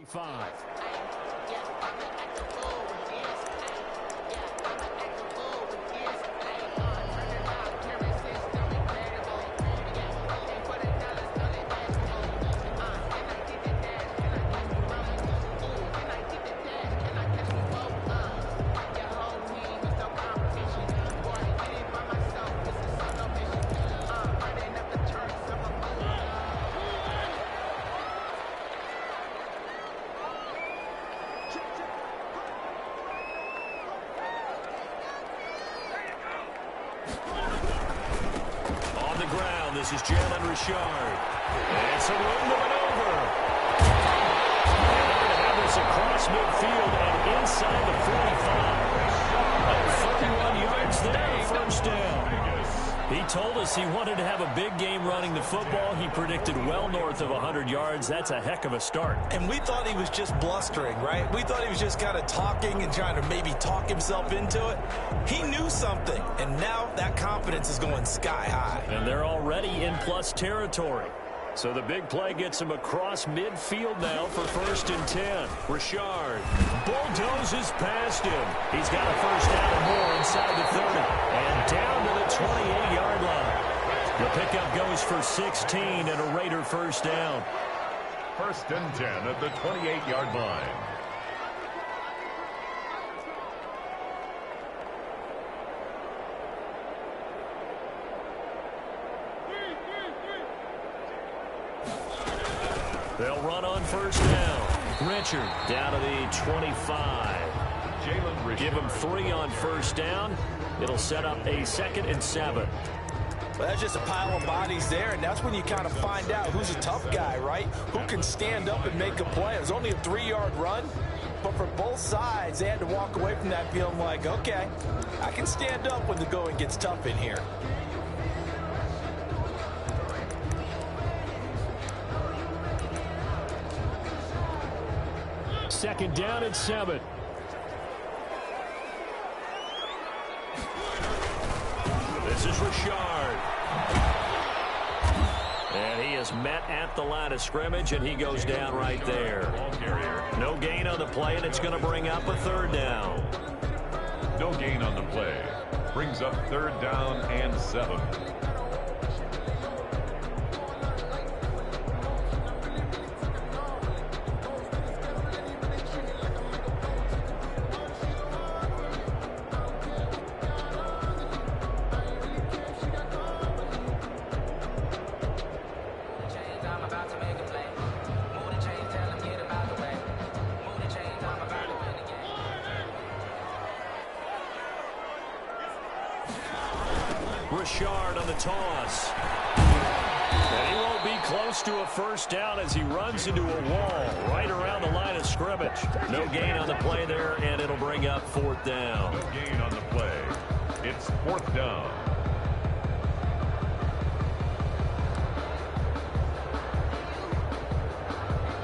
5. This is Jalen Richard. And some room to maneuver. And they're going to have this across midfield and inside the 45. 31 yards there, first down. He told us he wanted to have a big game running the football. He predicted well north of 100 yards. That's a heck of a start. And we thought he was just blustering, right? We thought he was just kind of talking and trying to maybe talk himself into it. He knew something, and now that confidence is going sky high. And they're already in plus territory. So the big play gets him across midfield now for 1st and 10. Richard bulldozes past him. He's got a first down and more inside the 30. And down to the 28-yard line. The pickup goes for 16 and a Raider first down. 1st and 10 at the 28-yard line. They'll run on first down. Richard down to the 25. Jalen Richard. Give him 3 on first down. It'll set up a 2nd and 7. Well, that's just a pile of bodies there, and that's when you kind of find out who's a tough guy, right? Who can stand up and make a play. It was only a 3-yard run, but for both sides, they had to walk away from that feeling like, okay, I can stand up when the going gets tough in here. Second down and 7. This is Richard. And he is met at the line of scrimmage, and he goes down right there. No gain on the play, and it's going to bring up a 3rd down. No gain on the play. Brings up 3rd down and 7. Richard on the toss. And he won't be close to a first down as he runs into a wall right around the line of scrimmage. No gain on the play there, and it'll bring up 4th down. No gain on the play. It's 4th down.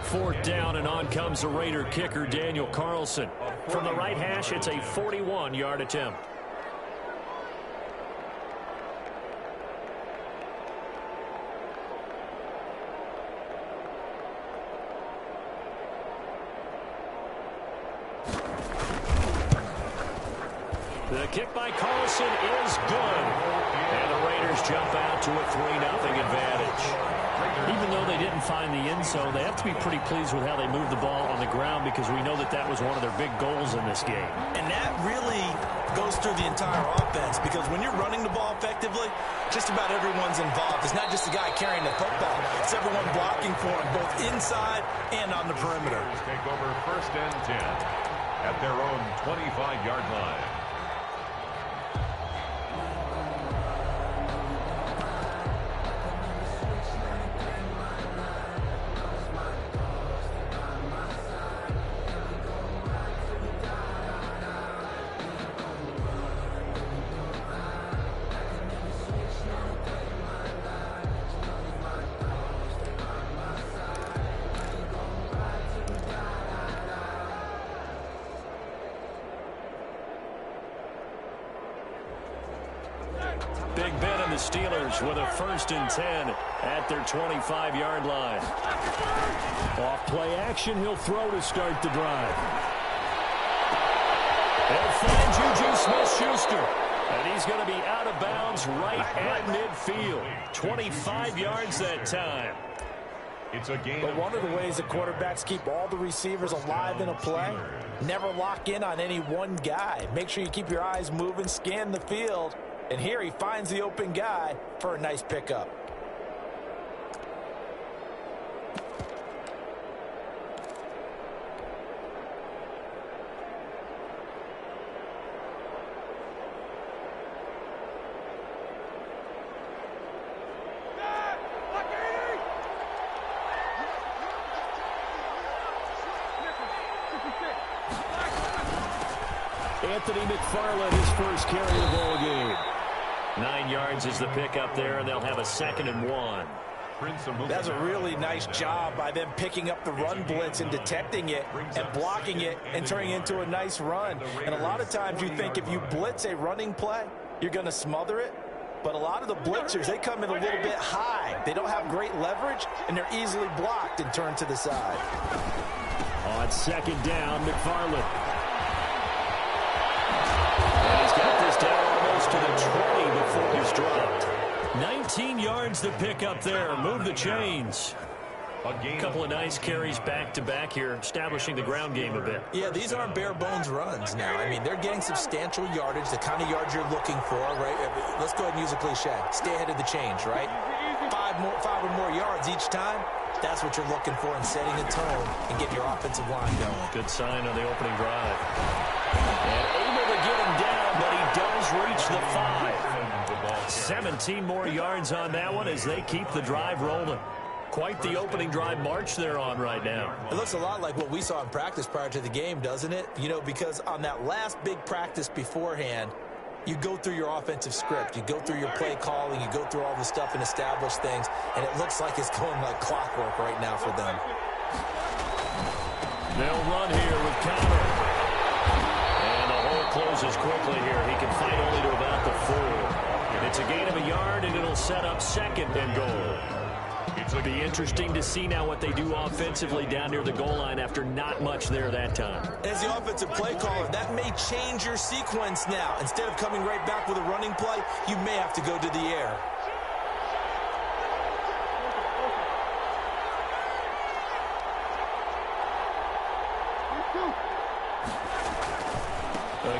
Fourth down, and on comes the Raider kicker, Daniel Carlson. From the right hash, it's a 41-yard attempt. The kick by Carlson is good. And the Raiders jump out to a 3-0 advantage. Even though they didn't find the end zone, they have to be pretty pleased with how they moved the ball on the ground, because we know that that was one of their big goals in this game. And that really goes through the entire offense, because when you're running the ball effectively, just about everyone's involved. It's not just the guy carrying the football. It's everyone blocking for him, both inside and on the perimeter. Take over 1st and 10 at their own 25-yard line. Big Ben and the Steelers with a 1st and 10 at their 25-yard line. Off play action, he'll throw to start the drive. They'll find Juju Smith-Schuster. And he's going to be out of bounds right at midfield. 25 yards that time. It's a game. But one of the ways the quarterbacks keep all the receivers alive in a play, never lock in on any one guy. Make sure you keep your eyes moving, scan the field. And here he finds the open guy for a nice pickup. Anthony McFarland, his first carry of the ball game. 9 yards is the pickup there, and they'll have a 2nd and 1. That's a really nice job by them picking up the run blitz and detecting it and blocking it and turning it into a nice run. And a lot of times you think if you blitz a running play, you're going to smother it. But a lot of the blitzers, they come in a little bit high. They don't have great leverage, and they're easily blocked and turned to the side. On 2nd down, McFarland. And he's got this down almost to the 20 before he's dropped. 19 yards to pick up there. Move the chains. A couple of nice carries back-to-back here, establishing the ground game a bit. Yeah, these aren't bare-bones runs now. I mean, they're getting substantial yardage, the kind of yards you're looking for, right? Let's go ahead and use a cliche. Stay ahead of the change, right? Five or more yards each time. That's what you're looking for in setting a tone and getting your offensive line going. Good sign on the opening drive. And able to get him down, but he does reach the 5. 17 more yards on that one as they keep the drive rolling. Quite the opening drive march they're on right now. It looks a lot like what we saw in practice prior to the game, doesn't it? You know, because on that last big practice beforehand, you go through your offensive script. You go through your play calling. You go through all the stuff and establish things. And it looks like it's going like clockwork right now for them. They'll run here with Connor. And the hole closes quickly here. He can fight only to about the 4. It's a gain of a yard, and it'll set up 2nd and goal. It'll be interesting to see now what they do offensively down near the goal line after not much there that time. As the offensive play caller, that may change your sequence now. Instead of coming right back with a running play, you may have to go to the air.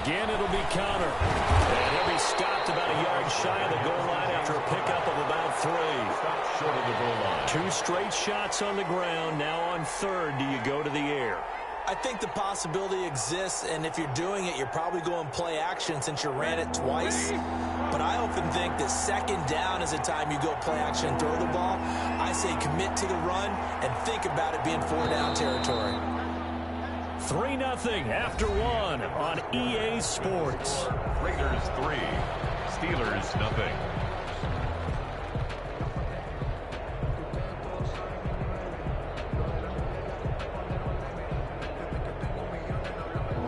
Again, it'll be Connor. And he'll be stopped about a yard shy of the goal line after a pickup of about 3. Stopped short of the goal line. 2 straight shots on the ground. Now on 3rd, do you go to the air? I think the possibility exists, and if you're doing it, you're probably going play action since you ran it twice. But I often think that 2nd down is the time you go play action and throw the ball. I say commit to the run and think about it being 4-down territory. 3-0 after 1 on EA Sports. Raiders 3, Steelers nothing.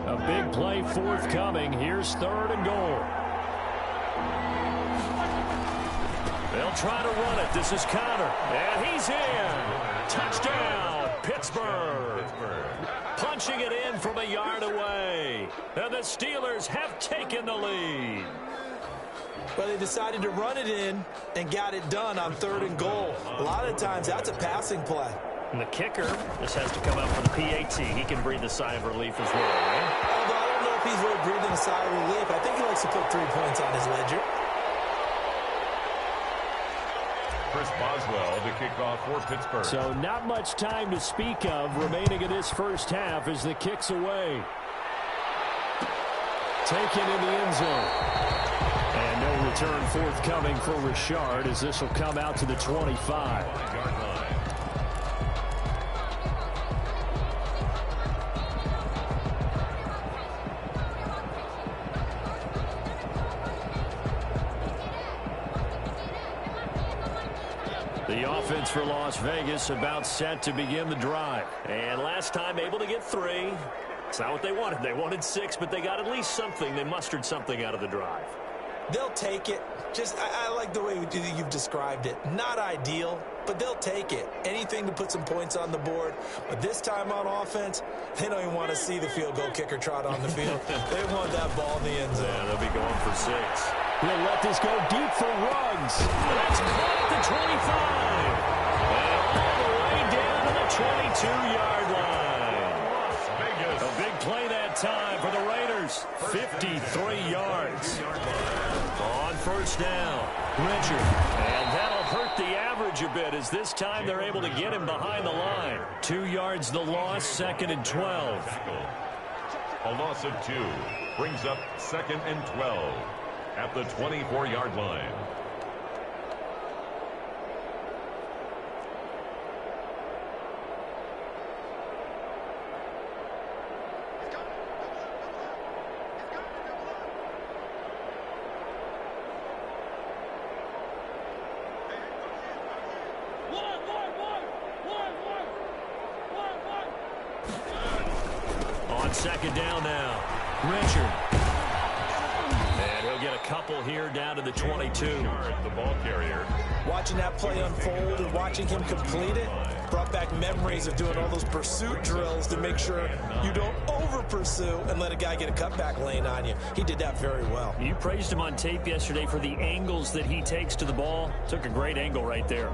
A big play forthcoming. Here's 3rd and goal. They'll try to run it. This is Connor. And he's in. Touchdown, Pittsburgh. Punching it in from a yard away. And the Steelers have taken the lead. Well, they decided to run it in and got it done on 3rd and goal. A lot of times that's a passing play. And the kicker just has to come out for the PAT. He can breathe a sigh of relief as well, right? Although I don't know if he's really breathing a sigh of relief. I think he likes to put 3 points on his ledger. Chris Boswell to kick off for Pittsburgh. So not much time to speak of remaining in this first half as the kick's away. Taken in the end zone. And no return forthcoming for Richard as this will come out to the 25. The offense for Las Vegas about set to begin the drive. And last time able to get 3. It's not what they wanted. They wanted 6, but they got at least something. They mustered something out of the drive. They'll take it. I like the way you've described it. Not ideal, but they'll take it. Anything to put some points on the board. But this time on offense, they don't even want to see the field goal kicker trot on the field. They want that ball in the end zone. Yeah, they'll be going for 6. He'll let this go deep for Ruggs. That's caught at the 25. And all the way down to the 22-yard line. A big play that time for the Raiders. 53 yards. On first down, Richard. And that'll hurt the average a bit as this time they're able to get him behind the line. 2 yards the loss, 2nd and 12. A loss of 2 brings up 2nd and 12 at the 24-yard line. On 2nd down now, Richard. And he'll get a couple here down to the 22. The ball carrier. Watching that play unfold and watching him complete it brought back memories of doing all those pursuit drills to make sure you don't over-pursue and let a guy get a cutback lane on you. He did that very well. You praised him on tape yesterday for the angles that he takes to the ball. Took a great angle right there.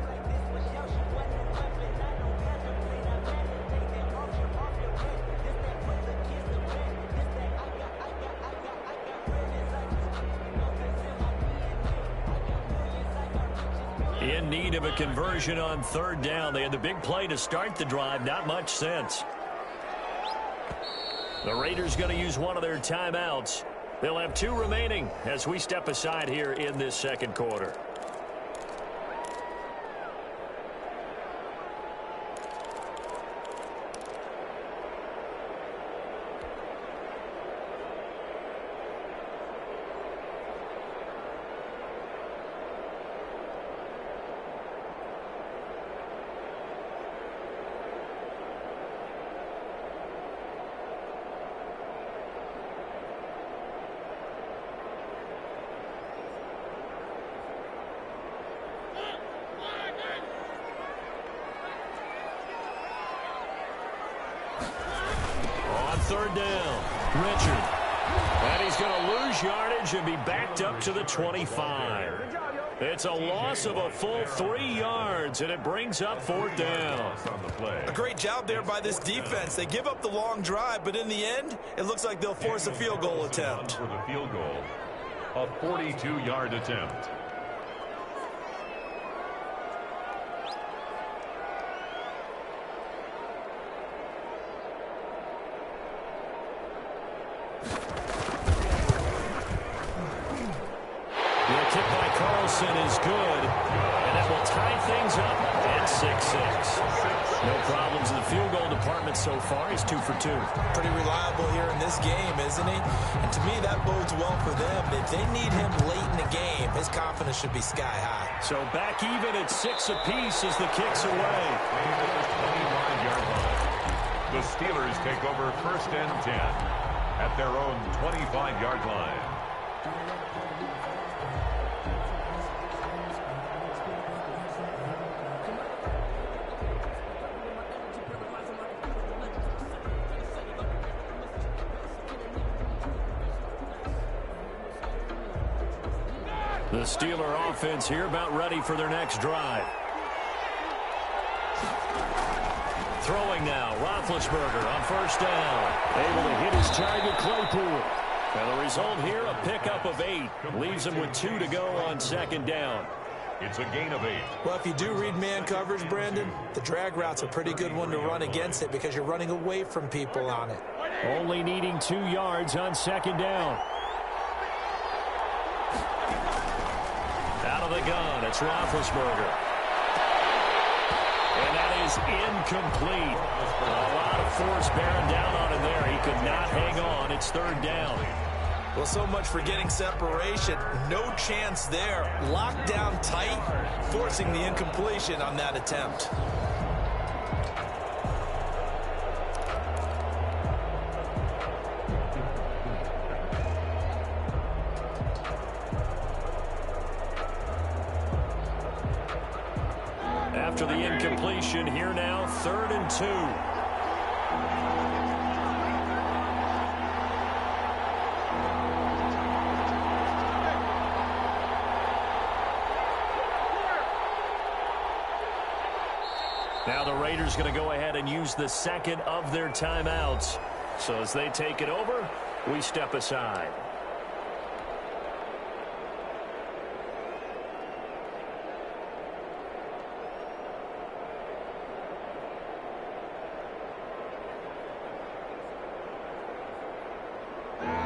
In need of a conversion on 3rd down. They had the big play to start the drive. Not much sense. The Raiders going to use one of their timeouts. They'll have 2 remaining as we step aside here in this 2nd quarter. On 3rd down, Richard. And he's going to lose yardage and be backed up to the 25. It's a loss of a full 3 yards, and it brings up 4th down. A great job there by this defense. They give up the long drive, but in the end, it looks like they'll force a field goal attempt. For the field goal, a 42-yard attempt. Is good, and that will tie things up at 6-6. No problems in the field goal department so far. He's 2 for 2. Pretty reliable here in this game, isn't he? And to me, that bodes well for them. If they need him late in the game, his confidence should be sky high. So back even at 6 apiece as the kick's away. The Steelers take over 1st and 10 at their own 25-yard line. The Steeler offense here about ready for their next drive. Throwing now, Roethlisberger on 1st down. Able to hit his target, Claypool. And the result here, a pickup of 8. Leaves him with 2 to go on 2nd down. It's a gain of 8. Well, if you do read man coverage, Brandon, the drag route's a pretty good one to run against it because you're running away from people on it. Only needing 2 yards on 2nd down. Out of the gun, it's Roethlisberger. And that is incomplete. A lot of force bearing down on him there. He could not hang on. It's 3rd down. Well, so much for getting separation. No chance there. Locked down tight, forcing the incompletion on that attempt. after the incompletion. Here now, 3rd and 2. Now the Raiders going to go ahead and use the second of their timeouts. So as they take it over, we step aside.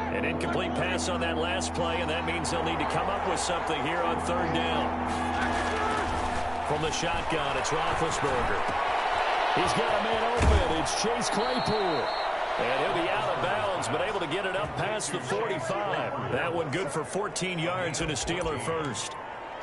An incomplete pass on that last play, and that means they'll need to come up with something here on 3rd down. From the shotgun, it's Roethlisberger. He's got a man open. It's Chase Claypool. And he'll be out of bounds, but able to get it up past the 45. That one good for 14 yards and a Steeler first.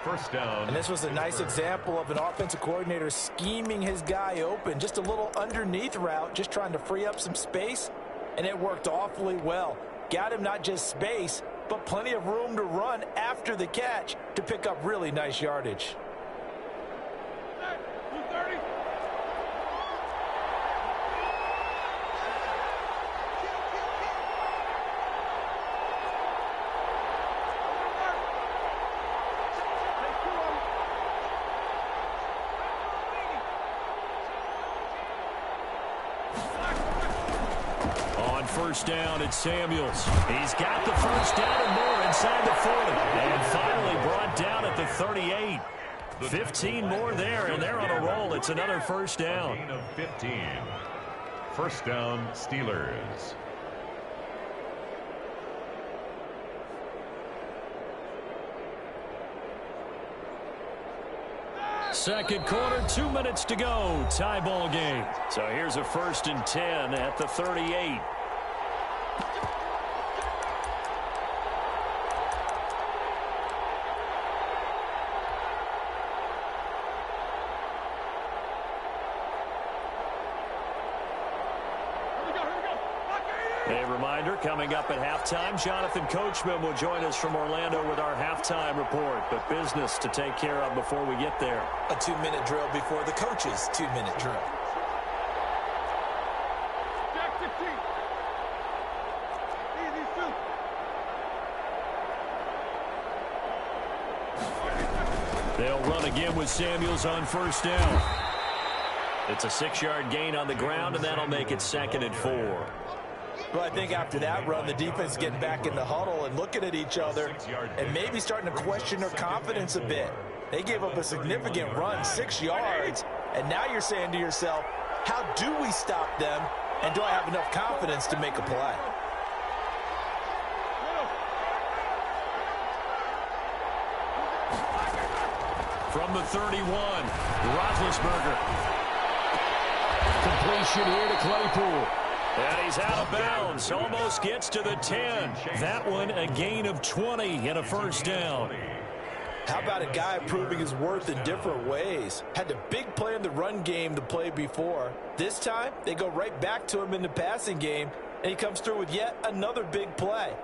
First down. And this was a nice example of an offensive coordinator scheming his guy open. Just a little underneath route, just trying to free up some space. And it worked awfully well. Got him not just space, but plenty of room to run after the catch to pick up really nice yardage. First down, it's Samuels. He's got the first down and more inside the 40. And finally brought down at the 38. 15 more there, and they're on a roll. It's another first down. Gain of 15. First down, Steelers. Second quarter, 2 minutes to go. Tie ball game. So here's a 1st and 10 at the 38. Coming up at halftime, Jonathan Coachman will join us from Orlando with our halftime report. But business to take care of before we get there. A 2-minute drill before the coach's 2-minute drill. They'll run again with Samuels on first down. It's a 6-yard gain on the ground, and that'll make it 2nd and 4. Well, I think after that run, the defense is getting back in the huddle and looking at each other and maybe starting to question their confidence a bit. They gave up a significant run, 6 yards, and now you're saying to yourself, how do we stop them, and do I have enough confidence to make a play? From the 31, Roethlisberger. Completion here to Claypool. And he's out of bounds. Almost gets to the 10. That one a gain of 20 and a first down. How about a guy proving his worth in different ways? Had a big play in the run game the play before. This time, they go right back to him in the passing game, and he comes through with yet another big play.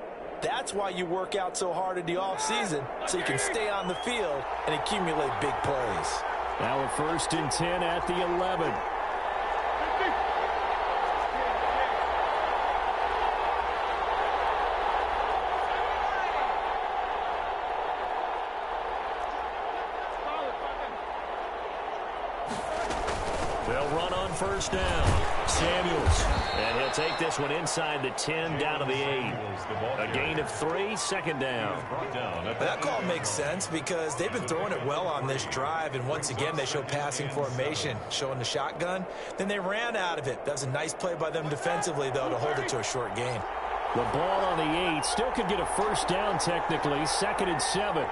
That's why you work out so hard in the offseason, so you can stay on the field and accumulate big plays. Now a 1st and 10 at the 11. They'll run on first down. Samuels. And he'll take this one inside the 10 down to the 8. A gain of 3, 2nd down. That call makes sense because they've been throwing it well on this drive, and once again they show passing formation, showing the shotgun. Then they ran out of it. That was a nice play by them defensively, though, to hold it to a short gain. The ball on the 8. Still could get a first down technically. 2nd and 7.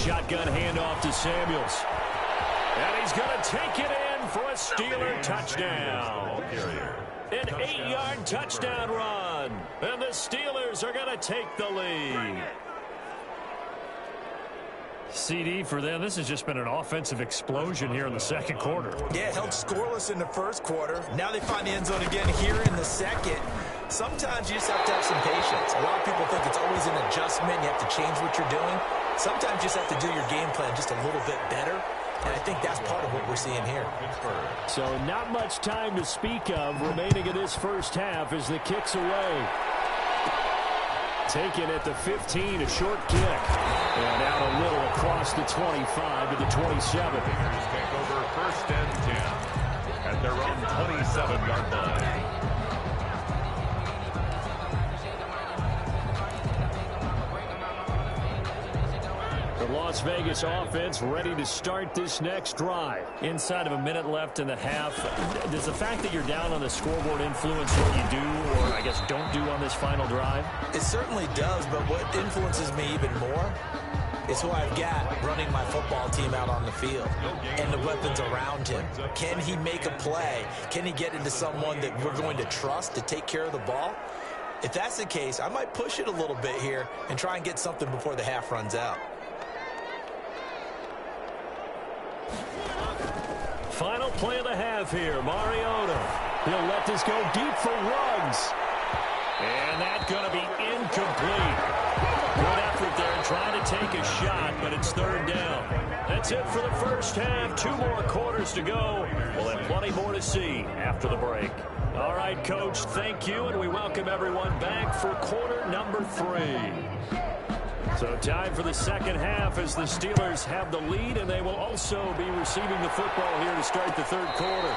Shotgun handoff to Samuels. And he's going to take it in for a Steeler touchdown. An 8-yard touchdown run. one. And the Steelers are going to take the lead. CD for them, this has just been an offensive explosion here in the second quarter. Yeah, held scoreless in the first quarter. Now they find the end zone again here in the second. Sometimes you just have to have some patience. A lot of people think it's always an adjustment. You have to change what you're doing. Sometimes you just have to do your game plan just a little bit better. And I think that's part of what we're seeing here. So not much time to speak of remaining in this first half as the kick's away. Taken at the 15, a short kick. And out a little across the 25 to the 27. Bears take over 1st and 10 at their own 27-yard line. The Las Vegas offense ready to start this next drive. Inside of a minute left in the half. Does the fact that you're down on the scoreboard influence what you do or, I guess, don't do on this final drive? It certainly does, but what influences me even more is who I've got running my football team out on the field and the weapons around him. Can he make a play? Can he get into someone that we're going to trust to take care of the ball? If that's the case, I might push it a little bit here and try and get something before the half runs out. Final play of the half here, Mariota. He'll let this go deep for Ruggs. And that's going to be incomplete. Good effort there trying to take a shot, but it's third down. That's it for the first half. 2 more quarters to go. We'll have plenty more to see after the break. All right, Coach, thank you, and we welcome everyone back for quarter number 3. So time for the second half as the Steelers have the lead, and they will also be receiving the football here to start the third quarter.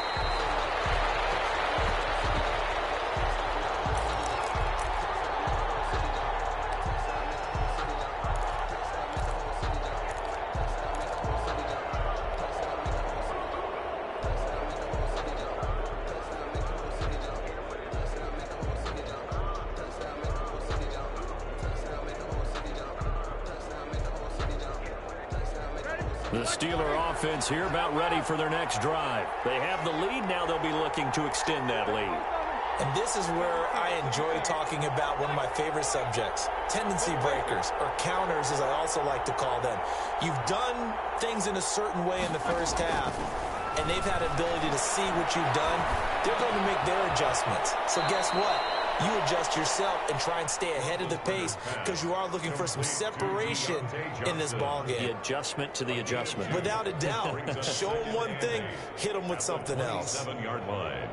The Steeler offense here about ready for their next drive. They have the lead. Now they'll be looking to extend that lead. And this is where I enjoy talking about one of my favorite subjects, tendency breakers, or counters as I also like to call them. You've done things in a certain way in the first half, and they've had an ability to see what you've done. They're going to make their adjustments. So guess what? You adjust yourself and try and stay ahead of the pace because you are looking for some separation in this ballgame. The adjustment to the adjustment. Without a doubt. Show them one thing, hit them with something else. 7-yard line.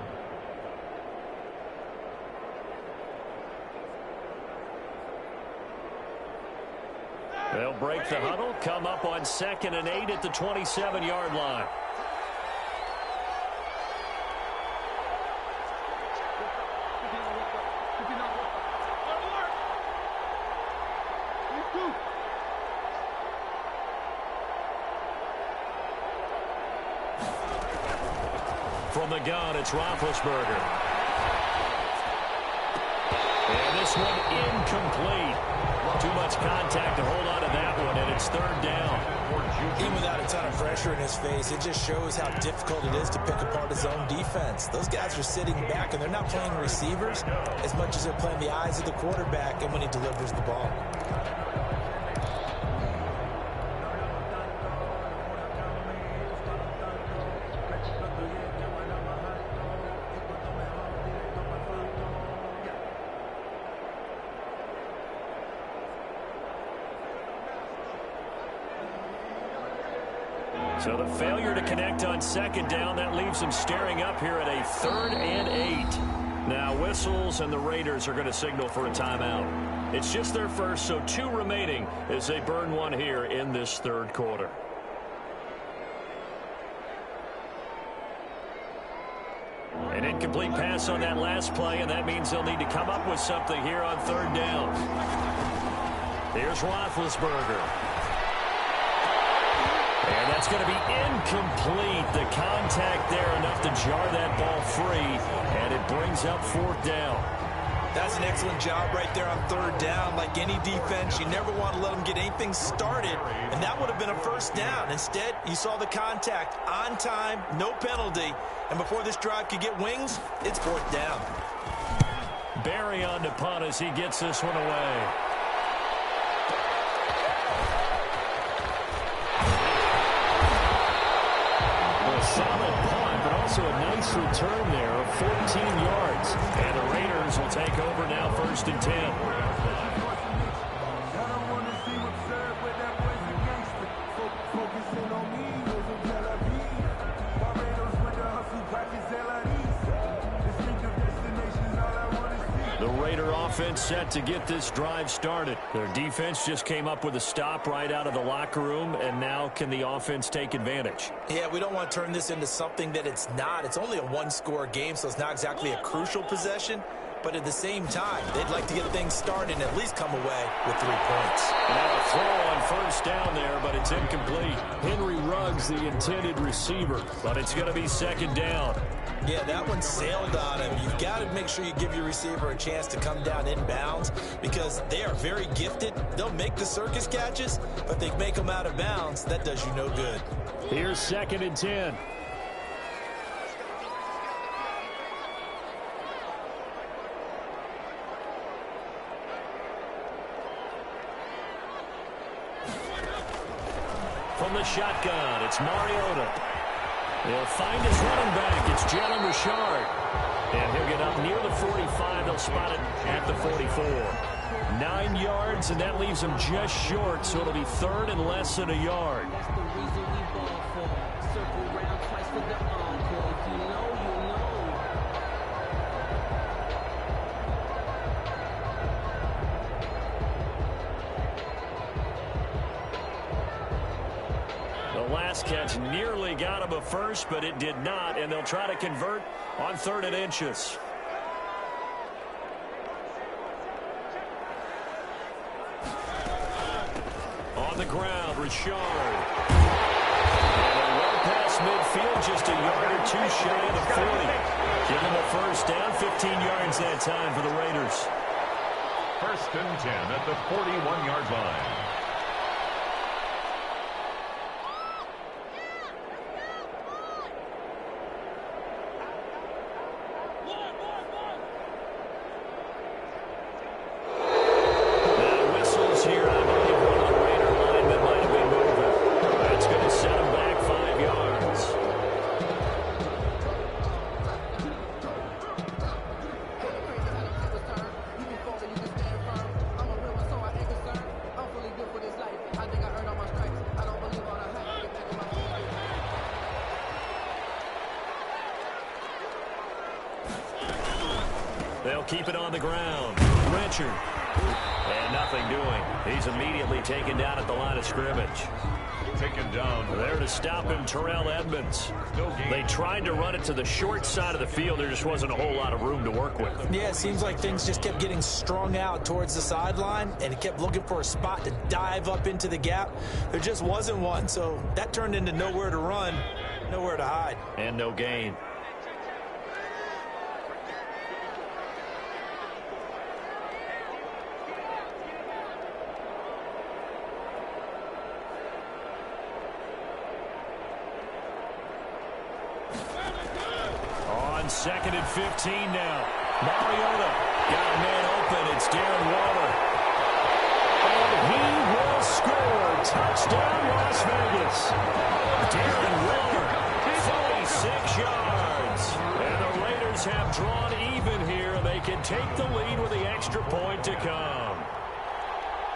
They'll break the huddle, come up on 2nd and 8 at the 27-yard line. From the gun, it's Roethlisberger. And this one incomplete. Too much contact to hold on to that one, and it's third down. Even without a ton of pressure in his face, it just shows how difficult it is to pick apart his own defense. Those guys are sitting back, and they're not playing receivers as much as they're playing the eyes of the quarterback and when he delivers the ball. So the failure to connect on 2nd down, that leaves them staring up here at a 3rd and 8. Now whistles, and the Raiders are going to signal for a timeout. It's just their first, so 2 remaining as they burn one here in this third quarter. An incomplete pass on that last play, and that means they'll need to come up with something here on 3rd down. Here's Roethlisberger. And that's going to be incomplete. The contact there enough to jar that ball free, and it brings up 4th down. That's an excellent job right there on 3rd down. Like any defense, you never want to let them get anything started, and that would have been a 1st down. Instead, you saw the contact on time, no penalty, and before this drive could get wings, it's 4th down. Barry on to punt as he gets this one away. A solid punt, but also a nice return there of 14 yards. And the Raiders will take over now, 1st and 10. The Raider offense set to get this drive started. Their defense just came up with a stop right out of the locker room, and now can the offense take advantage? Yeah, we don't want to turn this into something that it's not. It's only a one-score game, so it's not exactly a crucial possession. But at the same time, they'd like to get things started and at least come away with 3 points. Now a throw on 1st down there, but it's incomplete. Henry Ruggs, the intended receiver, but it's going to be 2nd down. Yeah, that one sailed on him. You've got to make sure you give your receiver a chance to come down inbounds because they are very gifted. They'll make the circus catches, but they make them out of bounds. That does you no good. Here's 2nd and 10. From the shotgun, it's Mariota. They'll find his running back. It's Jalen Richard. And he'll get up near the 45. They'll spot it at the 44. 9 yards, and that leaves him just short, so it'll be 3rd and less than a yard. That's the reason we ball for. Circle round twice for the encore. If you know, you know. The last catch nearly got him a first, but it did not, and they'll try to convert on 3rd and inches. On the ground, Richard. And well past midfield, just a yard or 2 shy of the 40. Give them a 1st down, 15 yards that time for the Raiders. 1st and 10 at the 41-yard line. They'll keep it on the ground. Richard. And nothing doing. He's immediately taken down at the line of scrimmage. Taken down. There to stop him, Terrell Edmonds. They tried to run it to the short side of the field. There just wasn't a whole lot of room to work with. Yeah, it seems like things just kept getting strung out towards the sideline, and he kept looking for a spot to dive up into the gap. There just wasn't one, so that turned into nowhere to run, nowhere to hide. And no gain. On 2nd and 15 now. Mariota got a man open. It's Darren Waller. And he will score. Touchdown, Las Vegas. Darren Waller, 46 yards. And the Raiders have drawn even here. They can take the lead with the extra point to come.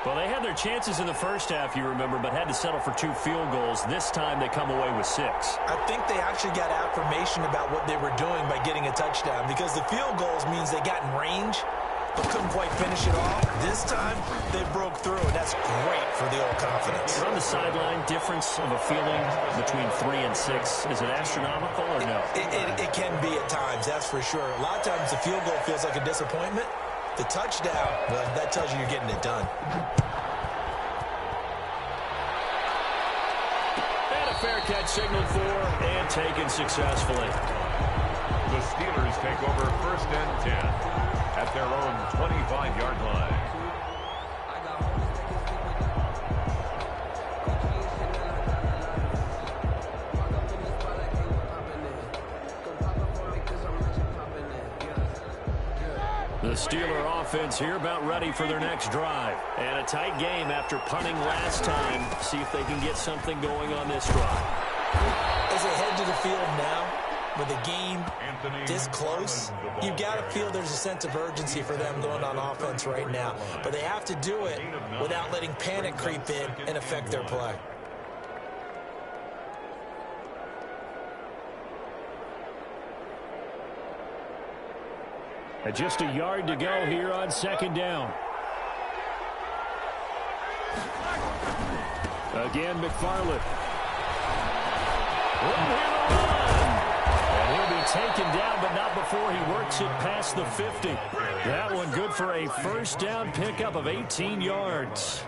Well, they had their chances in the first half, you remember, but had to settle for 2 field goals. This time they come away with 6. I think they actually got affirmation about what they were doing by getting a touchdown, because the field goals means they got in range but couldn't quite finish it off. This time they broke through, and that's great for the old confidence. On the sideline, difference of a feeling between 3 and 6, is it astronomical or no? It can be at times, that's for sure. A lot of times the field goal feels like a disappointment. The touchdown, well, that tells you you're getting it done. And a fair catch signaled for and taken successfully. The Steelers take over 1st and 10 at their own 25-yard line. The Steeler offense here, about ready for their next drive. And a tight game after punting last time. See if they can get something going on this drive. As they head to the field now, with the game this close, you've got to feel there's a sense of urgency for them going on offense right now. But they have to do it without letting panic creep in and affect their play. Just a yard to go here on second down. Again, McFarland. And he'll be taken down, but not before he works it past the 50. That one good for a first down pickup of 18 yards.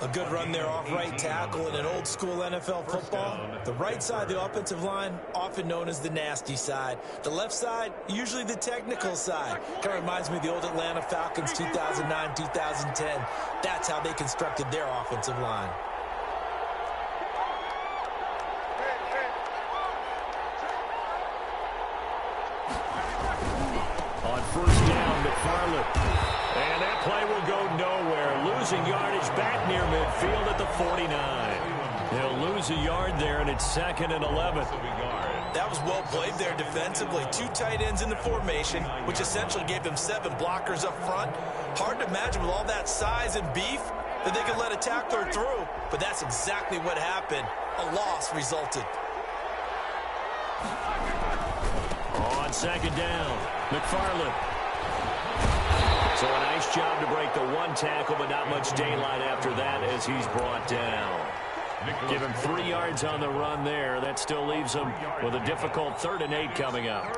A good run there off right tackle in an old-school NFL football. The right side of the offensive line, often known as the nasty side. The left side, usually the technical side. Kind of reminds me of the old Atlanta Falcons 2009, 2010. That's how they constructed their offensive line. On first down, McFarland. And that play will go nowhere. Losing yardage back near midfield at the 49. They'll lose a yard there, and it's 2nd and 11. That was well played there defensively. 2 tight ends in the formation, which essentially gave them 7 blockers up front. Hard to imagine with all that size and beef that they could let a tackler through. But that's exactly what happened. A loss resulted. On second down, McFarland. So a nice job to break the one tackle, but not much daylight after that as he's brought down. Give him 3 yards on the run there. That still leaves him with a difficult 3rd and 8 coming up.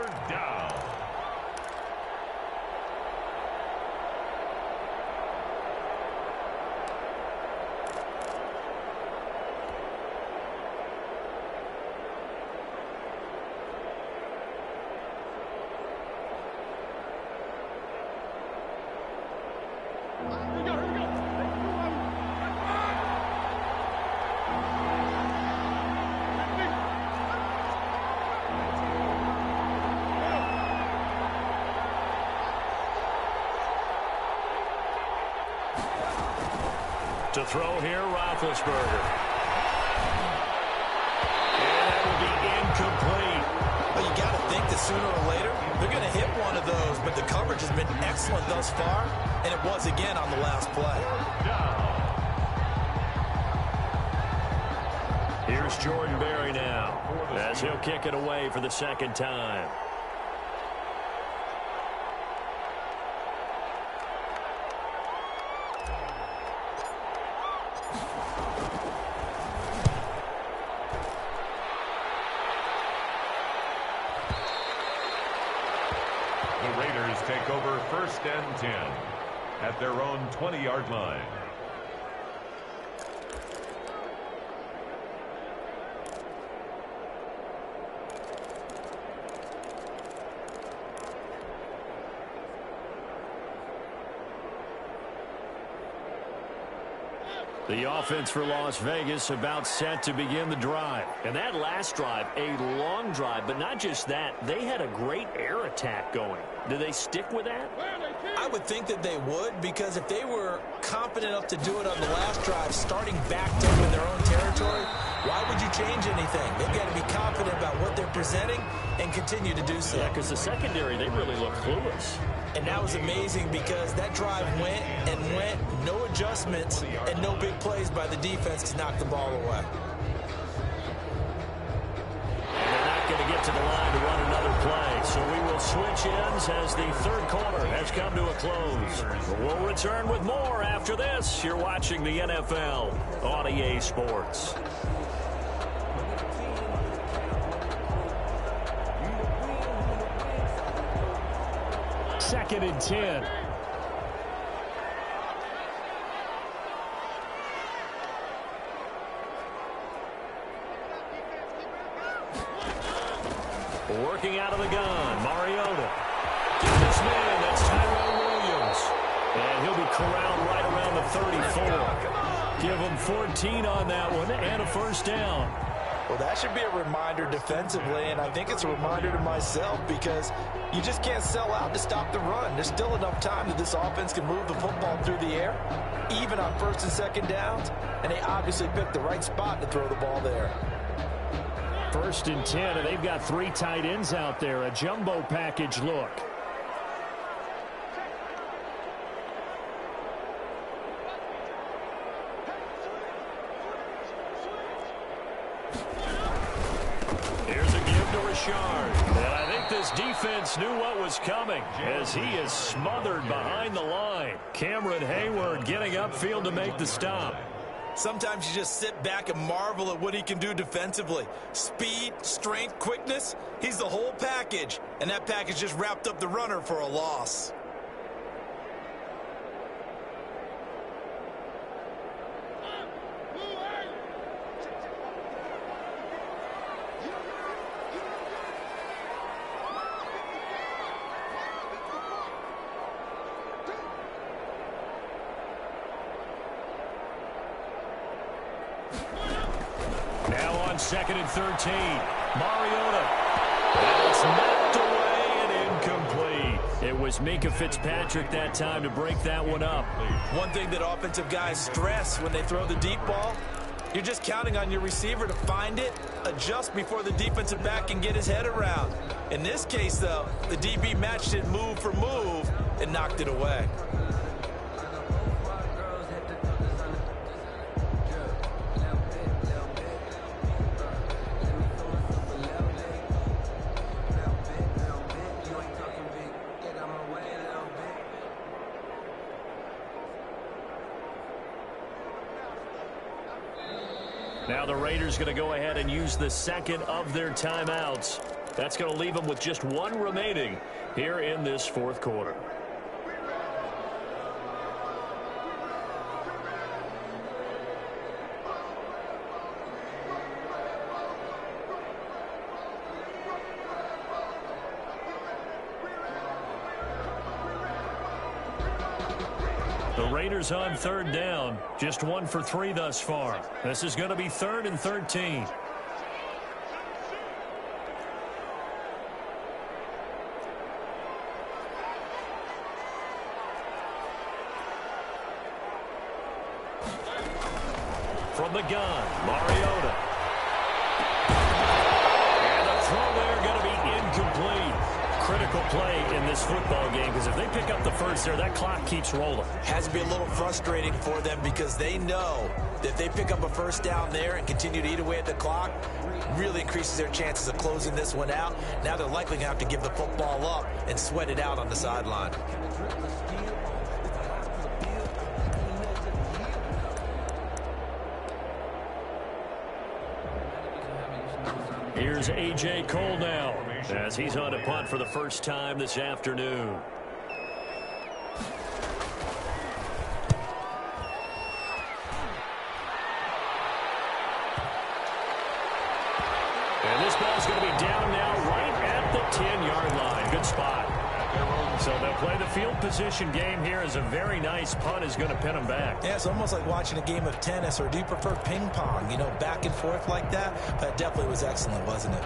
To throw here, Roethlisberger. And that will be incomplete. Well, you got to think that sooner or later, they're going to hit one of those, but the coverage has been excellent thus far, and it was again on the last play. Here's Jordan Berry now, as he'll kick it away for the 2nd time. Take over 1st and 10 at their own 20-yard line. The offense for Las Vegas about set to begin the drive. And that last drive, a long drive, but not just that. They had a great air attack going. Do they stick with that? I would think that they would, because if they were confident enough to do it on the last drive, starting backed up in their own territory, why would you change anything? They've got to be confident about what they're presenting and continue to do so. Yeah, because the secondary, they really look clueless. And that was amazing because that drive went and went, no adjustments and no big plays by the defense to knock the ball away. And they're not going to get to the line to run another play. So we will switch ends as the 3rd quarter has come to a close. We'll return with more after this. You're watching the NFL on EA Sports. 2nd and 10. Working out of the gun, Mariota. Get this man, that's Tyrell Williams. And he'll be corralled right around the 34. Give him 14 on that one and a first down. Well, that should be a reminder defensively, and I think it's a reminder to myself because you just can't sell out to stop the run. There's still enough time that this offense can move the football through the air, even on first and second downs, and they obviously picked the right spot to throw the ball there. 1st and 10, and they've got 3 tight ends out there. A jumbo package look. Here's a give to Richard. And I think this defense knew what was coming as he is smothered behind the line. Cameron Hayward getting upfield to make the stop. Sometimes you just sit back and marvel at what he can do defensively. Speed, strength, quickness, he's the whole package. And that package just wrapped up the runner for a loss. Now on 2nd and 13, Mariota. And it's knocked away and incomplete. It was Minkah Fitzpatrick that time to break that one up. One thing that offensive guys stress when they throw the deep ball, you're just counting on your receiver to find it, adjust before the defensive back can get his head around. In this case, though, the DB matched it move for move and knocked it away. Now the Raiders going to go ahead and use the 2nd of their timeouts. That's going to leave them with just 1 remaining here in this 4th quarter. The Raiders on 3rd down, just 1 for 3 thus far. This is going to be 3rd and 13. From the gun, Mariota. And the throw there going to be incomplete. Critical play in this football game because if they pick up the first there, that clock keeps rolling. Has to be a little frustrating for them because they know that if they pick up a first down there and continue to eat away at the clock, really increases their chances of closing this one out. Now they're likely going to have to give the football up and sweat it out on the sideline. Here's A.J. Cole now as he's on a punt for the first time this afternoon. And this ball's going to be down now right at the 10-yard line. Good spot. So they'll play the field position game here as a very nice punt is going to pin them back. Yeah, it's almost like watching a game of tennis, or do you prefer ping pong? You know, back and forth like that? That definitely was excellent, wasn't it?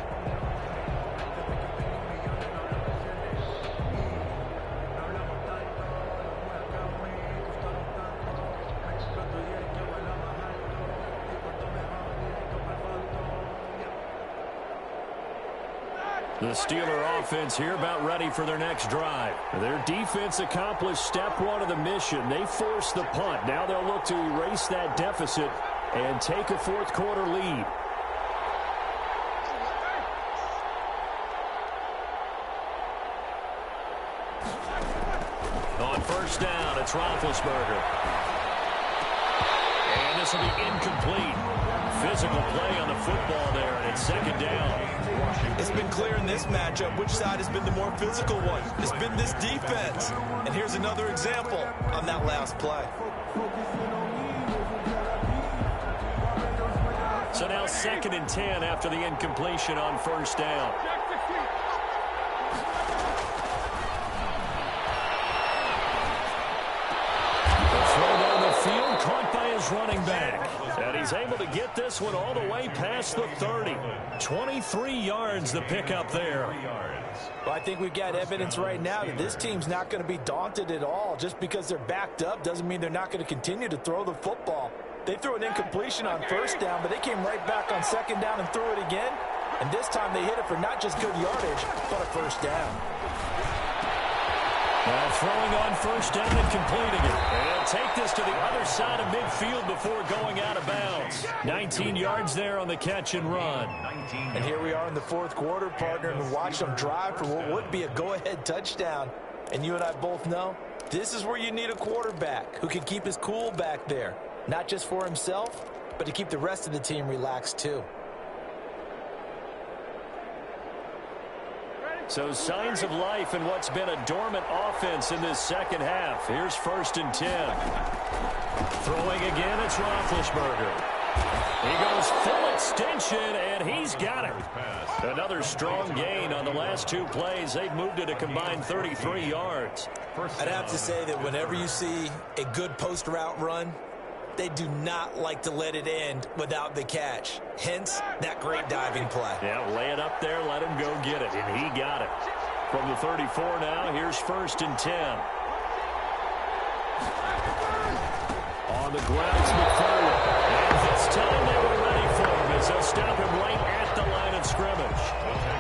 The Steeler offense here about ready for their next drive. Their defense accomplished step 1 of the mission. They forced the punt. Now they'll look to erase that deficit and take a 4th quarter lead. On 1st down, it's Roethlisberger. And this will be incomplete. Physical play on the football there, and it's 2nd down. It's been clear in this matchup which side has been the more physical one. It's been this defense. And here's another example on that last play. So now 2nd and 10 after the incompletion on 1st down. The throw down the field, caught by his Steelers running back. And he's able to get this one all the way past the 30. 23 yards the pickup there. Well, I think we've got evidence right now that this team's not going to be daunted at all. Just because they're backed up doesn't mean they're not going to continue to throw the football. They threw an incompletion on first down, but they came right back on second down and threw it again. And this time they hit it for not just good yardage, but a first down. Now throwing on first down and completing it. And he'll take this to the other side of midfield before going out of bounds. 19 yards there on the catch and run. And here we are in the fourth quarter, partner, and watch them drive for what would be a go-ahead touchdown. And you and I both know this is where you need a quarterback who can keep his cool back there. Not just for himself, but to keep the rest of the team relaxed too. So signs of life in what's been a dormant offense in this second half. Here's 1st and 10. Throwing again, it's Roethlisberger. He goes full extension, and he's got it. Another strong gain on the last two plays. They've moved it a combined 33 yards. I'd have to say that whenever you see a good post route run, they do not like to let it end without the catch. Hence, that great diving play. Yeah, lay it up there, let him go get it, and he got it. From the 34 now, here's 1st and 10. On the ground, it's McFarland. And this time they were ready for him as they'll stop him right at the line of scrimmage.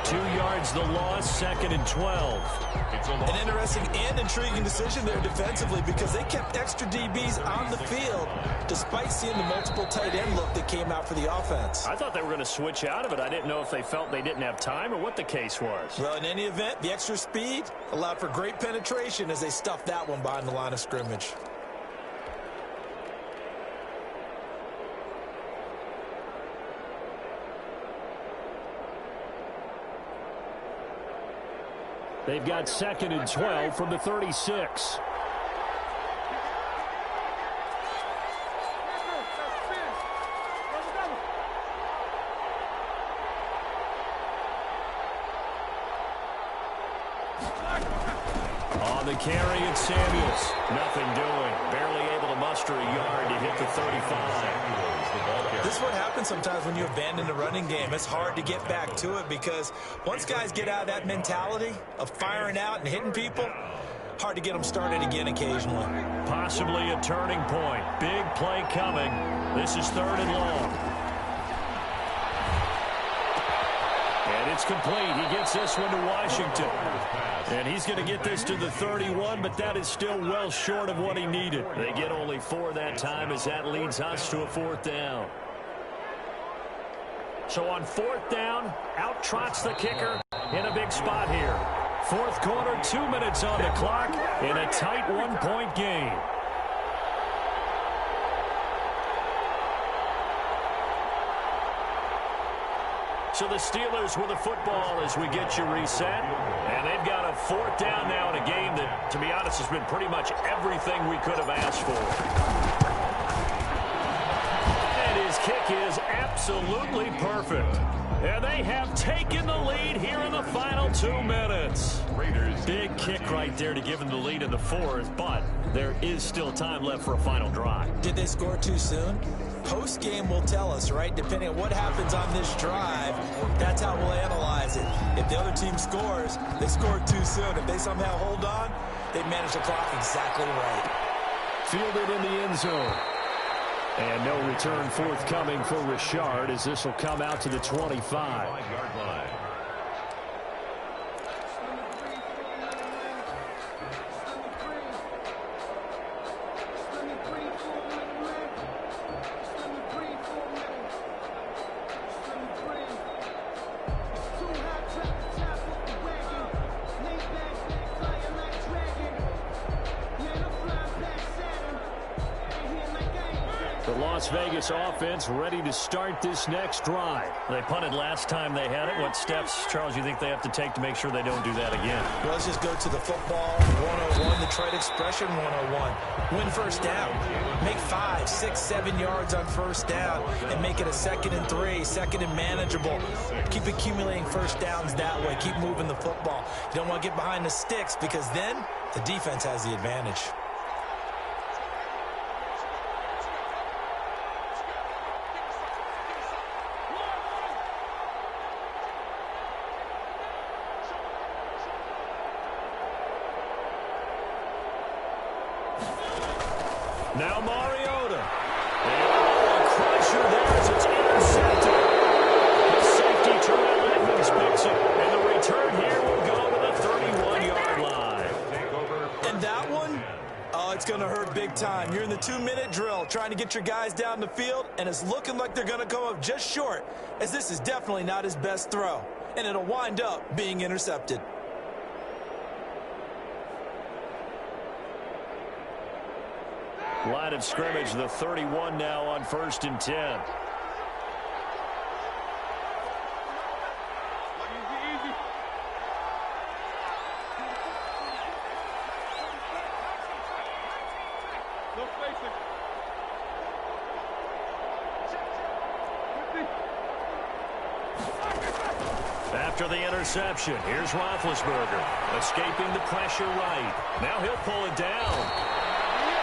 2 yards the loss, 2nd and 12. An interesting and intriguing decision there defensively because they kept extra DBs on the field despite seeing the multiple tight end look that came out for the offense. I thought they were going to switch out of it. I didn't know if they felt they didn't have time or what the case was. Well, in any event, the extra speed allowed for great penetration as they stuffed that one behind the line of scrimmage. They've got 2nd and 12 from the 36. On the carry, it's Samuels. Nothing doing. Barely able to muster a yard to hit the 35. This is what happens sometimes when you abandon the running game. It's hard to get back to it because once guys get out of that mentality of firing out and hitting people, hard to get them started again occasionally. Possibly a turning point. Big play coming. This is 3rd and long. And it's complete. He gets this one to Washington. And he's going to get this to the 31, but that is still well short of what he needed. They get only 4 that time as that leads us to a 4th down. So on 4th down, out trots the kicker in a big spot here. 4th quarter, 2 minutes on the clock in a tight 1-point game. So the Steelers with the football as we get you reset. And they've got a 4th down now in a game that, to be honest, has been pretty much everything we could have asked for. And his kick is absolutely perfect. And they have taken the lead here in the final 2 minutes. Big kick right there to give them the lead in the 4th, but there is still time left for a final drive. Did they score too soon? Post-game will tell us, right? Depending on what happens on this drive, that's how we'll analyze it. If the other team scores, they scored too soon. If they somehow hold on, they manage the clock exactly right. Fielded in the end zone. And no return forthcoming for Richard as this will come out to the 25. Las Vegas offense ready to start this next drive. They punted last time they had it. What steps, Charles, you think they have to take to make sure they don't do that again? Well, let's just go to the football 101, the trade expression 101. Win first down. Make 5, 6, 7 yards on first down and make it a 2nd and 3, 2nd and manageable. Keep accumulating first downs that way. Keep moving the football. You don't want to get behind the sticks because then the defense has the advantage. Now Mariota. And a crusher there as it's intercepted. The safety Terrell Edmonds picks it. And the return here will go to the 31-yard line. And that one, oh, it's going to hurt big time. You're in the 2-minute drill trying to get your guys down the field, and it's looking like they're going to come up just short, as this is definitely not his best throw. And it'll wind up being intercepted. Line of scrimmage, the 31 now on 1st and 10. After the interception, here's Roethlisberger, escaping the pressure right. Now he'll pull it down.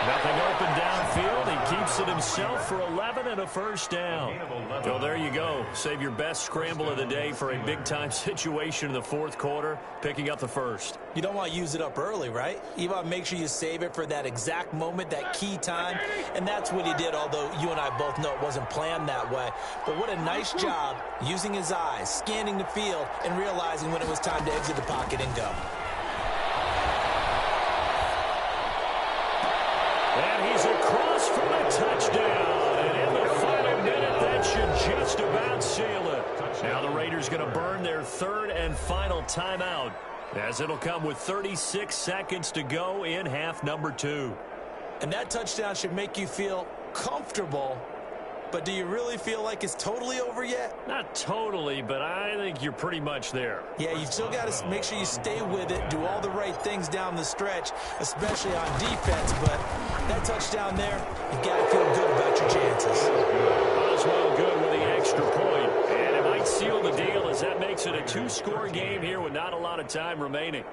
Nothing open downfield. He keeps it himself for 11 and a first down. So there you go. Save your best scramble of the day for a big-time situation in the fourth quarter, picking up the first. You don't want to use it up early, right? You want to make sure you save it for that exact moment, that key time. And that's what he did, although you and I both know it wasn't planned that way. But what a nice job using his eyes, scanning the field, and realizing when it was time to exit the pocket and go. And he's across for a touchdown. And in the final minute, that should just about seal it. Now the Raiders going to burn their third and final timeout, as it'll come with 36 seconds to go in half number 2. And that touchdown should make you feel comfortable. But do you really feel like it's totally over yet? Not totally, but I think you're pretty much there. Yeah, you've still got to make sure you stay with it, do all the right things down the stretch, especially on defense. But that touchdown there, you've got to feel good about your chances. Oswell good with the extra point, and it might seal the deal as that makes it a 2-score game here with not a lot of time remaining.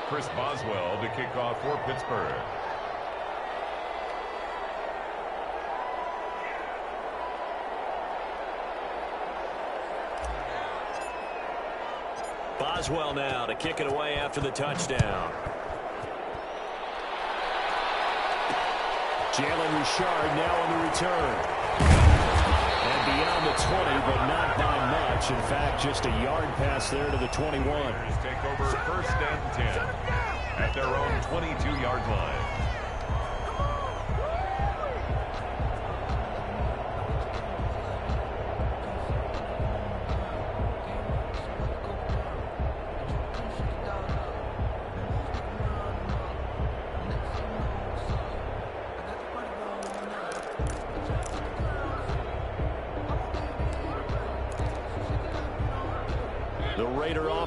Chris Boswell to kick off for Pittsburgh. Boswell now to kick it away after the touchdown. Jalen Richard now on the return. And beyond the 20, but not by much. In fact, just a yard pass there to the 21. Take over 1st and 10 at their own 22-yard line.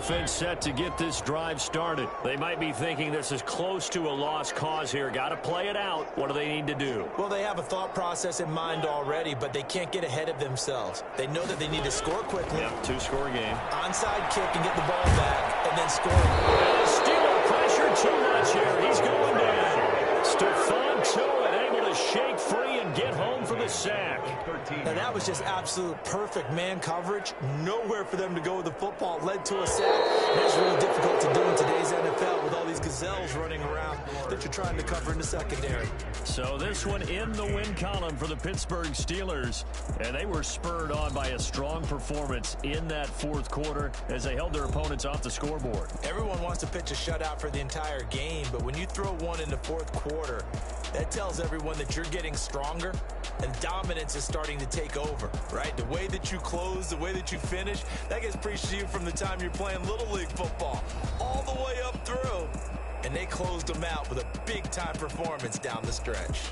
Offense set to get this drive started. They might be thinking this is close to a lost cause here. Got to play it out. What do they need to do? Well, they have a thought process in mind already, but they can't get ahead of themselves. They know that they need to score quickly. Yep, 2-score game. Onside kick and get the ball back, and then score. Stealer pressure too much here. He's going down. Stephon Tuitt able to shake free and get home for the sack. Now that was just absolute perfect man coverage. Nowhere for them to go with the football. Led to a sack. That's really difficult to do in today's NFL with all these gazelles running around that you're trying to cover in the secondary. So this one in the win column for the Pittsburgh Steelers. And they were spurred on by a strong performance in that fourth quarter as they held their opponents off the scoreboard. Everyone wants to pitch a shutout for the entire game, but when you throw one in the fourth quarter, that tells everyone that you're getting stronger and dominance is starting to take over, right? The way that you close, the way that you finish, that gets preached to you from the time you're playing Little League football all the way up through. And they closed them out with a big-time performance down the stretch.